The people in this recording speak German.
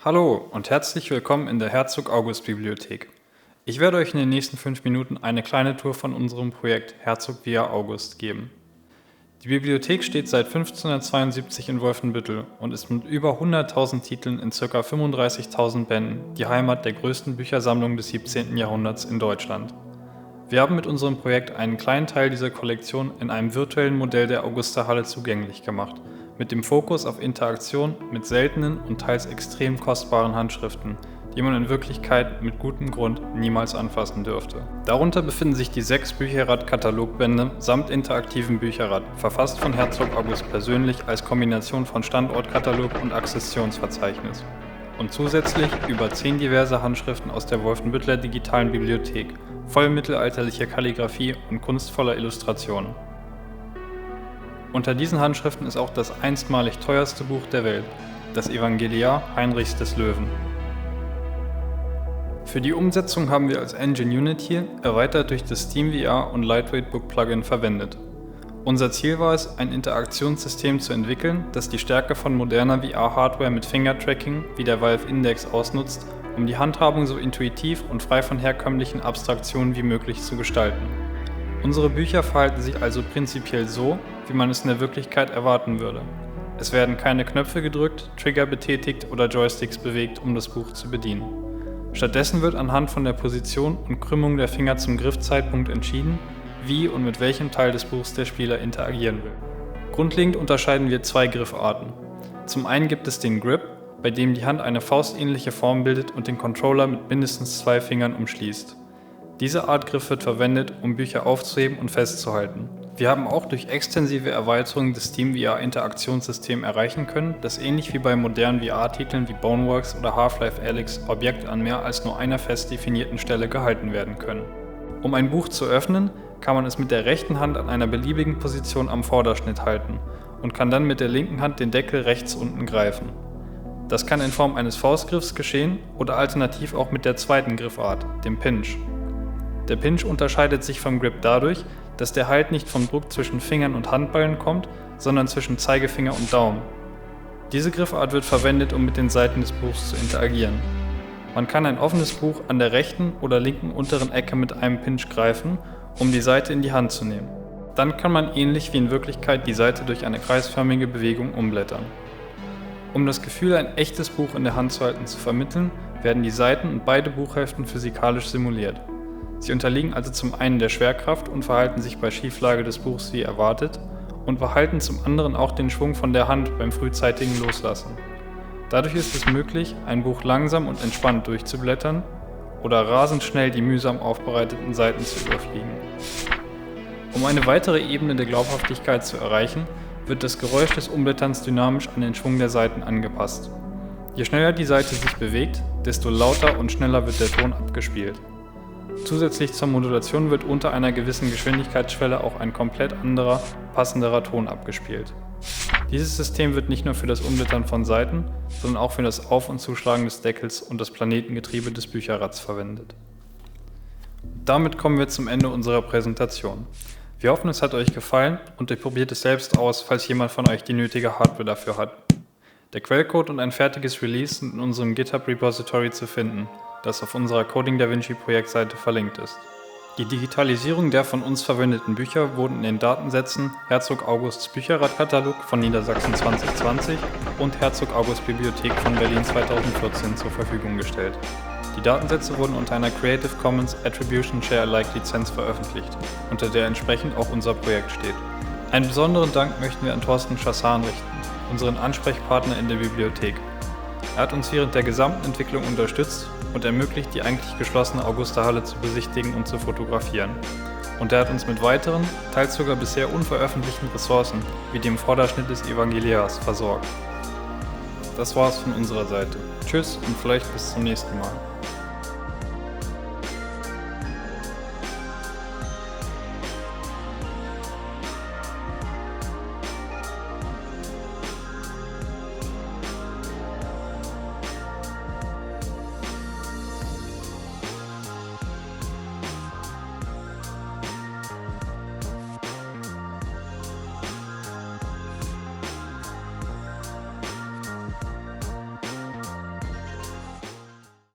Hallo und herzlich willkommen in der Herzog-August-Bibliothek. Ich werde euch in den nächsten 5 Minuten eine kleine Tour von unserem Projekt Herzog via August geben. Die Bibliothek steht seit 1572 in Wolfenbüttel und ist mit über 100.000 Titeln in ca. 35.000 Bänden die Heimat der größten Büchersammlung des 17. Jahrhunderts in Deutschland. Wir haben mit unserem Projekt einen kleinen Teil dieser Kollektion in einem virtuellen Modell der Augusta-Halle zugänglich gemacht, mit dem Fokus auf Interaktion mit seltenen und teils extrem kostbaren Handschriften, die man in Wirklichkeit mit gutem Grund niemals anfassen dürfte. Darunter befinden sich die 6 Bücherrad-Katalogbände samt interaktivem Bücherrad, verfasst von Herzog August persönlich als Kombination von Standortkatalog und Akzessionsverzeichnis. Und zusätzlich über 10 diverse Handschriften aus der Wolfenbütteler digitalen Bibliothek, voll mittelalterlicher Kalligraphie und kunstvoller Illustrationen. Unter diesen Handschriften ist auch das einstmalig teuerste Buch der Welt, das Evangeliar Heinrichs des Löwen. Für die Umsetzung haben wir als Engine Unity, erweitert durch das SteamVR und Lightweight Book Plugin verwendet. Unser Ziel war es, ein Interaktionssystem zu entwickeln, das die Stärke von moderner VR-Hardware mit Finger-Tracking wie der Valve Index ausnutzt, um die Handhabung so intuitiv und frei von herkömmlichen Abstraktionen wie möglich zu gestalten. Unsere Bücher verhalten sich also prinzipiell so, wie man es in der Wirklichkeit erwarten würde. Es werden keine Knöpfe gedrückt, Trigger betätigt oder Joysticks bewegt, um das Buch zu bedienen. Stattdessen wird anhand von der Position und Krümmung der Finger zum Griffzeitpunkt entschieden, wie und mit welchem Teil des Buchs der Spieler interagieren will. Grundlegend unterscheiden wir 2 Griffarten. Zum einen gibt es den Grip, bei dem die Hand eine faustähnliche Form bildet und den Controller mit mindestens 2 Fingern umschließt. Diese Art Griff wird verwendet, um Bücher aufzuheben und festzuhalten. Wir haben auch durch extensive Erweiterungen des SteamVR-Interaktionssystems erreichen können, dass ähnlich wie bei modernen VR-Titeln wie Boneworks oder Half-Life Alyx Objekte an mehr als nur einer fest definierten Stelle gehalten werden können. Um ein Buch zu öffnen, kann man es mit der rechten Hand an einer beliebigen Position am Vorderschnitt halten und kann dann mit der linken Hand den Deckel rechts unten greifen. Das kann in Form eines Faustgriffs geschehen oder alternativ auch mit der zweiten Griffart, dem Pinch. Der Pinch unterscheidet sich vom Grip dadurch, dass der Halt nicht vom Druck zwischen Fingern und Handballen kommt, sondern zwischen Zeigefinger und Daumen. Diese Griffart wird verwendet, um mit den Seiten des Buchs zu interagieren. Man kann ein offenes Buch an der rechten oder linken unteren Ecke mit einem Pinch greifen, um die Seite in die Hand zu nehmen. Dann kann man ähnlich wie in Wirklichkeit die Seite durch eine kreisförmige Bewegung umblättern. Um das Gefühl, ein echtes Buch in der Hand zu halten, zu vermitteln, werden die Seiten und beide Buchhälften physikalisch simuliert. Sie unterliegen also zum einen der Schwerkraft und verhalten sich bei Schieflage des Buchs wie erwartet und behalten zum anderen auch den Schwung von der Hand beim frühzeitigen Loslassen. Dadurch ist es möglich, ein Buch langsam und entspannt durchzublättern oder rasend schnell die mühsam aufbereiteten Seiten zu überfliegen. Um eine weitere Ebene der Glaubhaftigkeit zu erreichen, wird das Geräusch des Umblätterns dynamisch an den Schwung der Seiten angepasst. Je schneller die Seite sich bewegt, desto lauter und schneller wird der Ton abgespielt. Zusätzlich zur Modulation wird unter einer gewissen Geschwindigkeitsschwelle auch ein komplett anderer, passenderer Ton abgespielt. Dieses System wird nicht nur für das Umblättern von Seiten, sondern auch für das Auf- und Zuschlagen des Deckels und das Planetengetriebe des Bücherrads verwendet. Damit kommen wir zum Ende unserer Präsentation. Wir hoffen, es hat euch gefallen und ihr probiert es selbst aus, falls jemand von euch die nötige Hardware dafür hat. Der Quellcode und ein fertiges Release sind in unserem GitHub-Repository zu finden, das auf unserer Coding DaVinci Projektseite verlinkt ist. Die Digitalisierung der von uns verwendeten Bücher wurden in den Datensätzen Herzog Augusts Bücherradkatalog von Niedersachsen 2020 und Herzog August Bibliothek von Berlin 2014 zur Verfügung gestellt. Die Datensätze wurden unter einer Creative Commons Attribution Share Alike Lizenz veröffentlicht, unter der entsprechend auch unser Projekt steht. Einen besonderen Dank möchten wir an Thorsten Chassan richten, unseren Ansprechpartner in der Bibliothek. Er hat uns während der gesamten Entwicklung unterstützt und ermöglicht, die eigentlich geschlossene Augusta-Halle zu besichtigen und zu fotografieren. Und er hat uns mit weiteren, teils sogar bisher unveröffentlichten Ressourcen, wie dem Vorderschnitt des Evangeliars, versorgt. Das war's von unserer Seite. Tschüss und vielleicht bis zum nächsten Mal.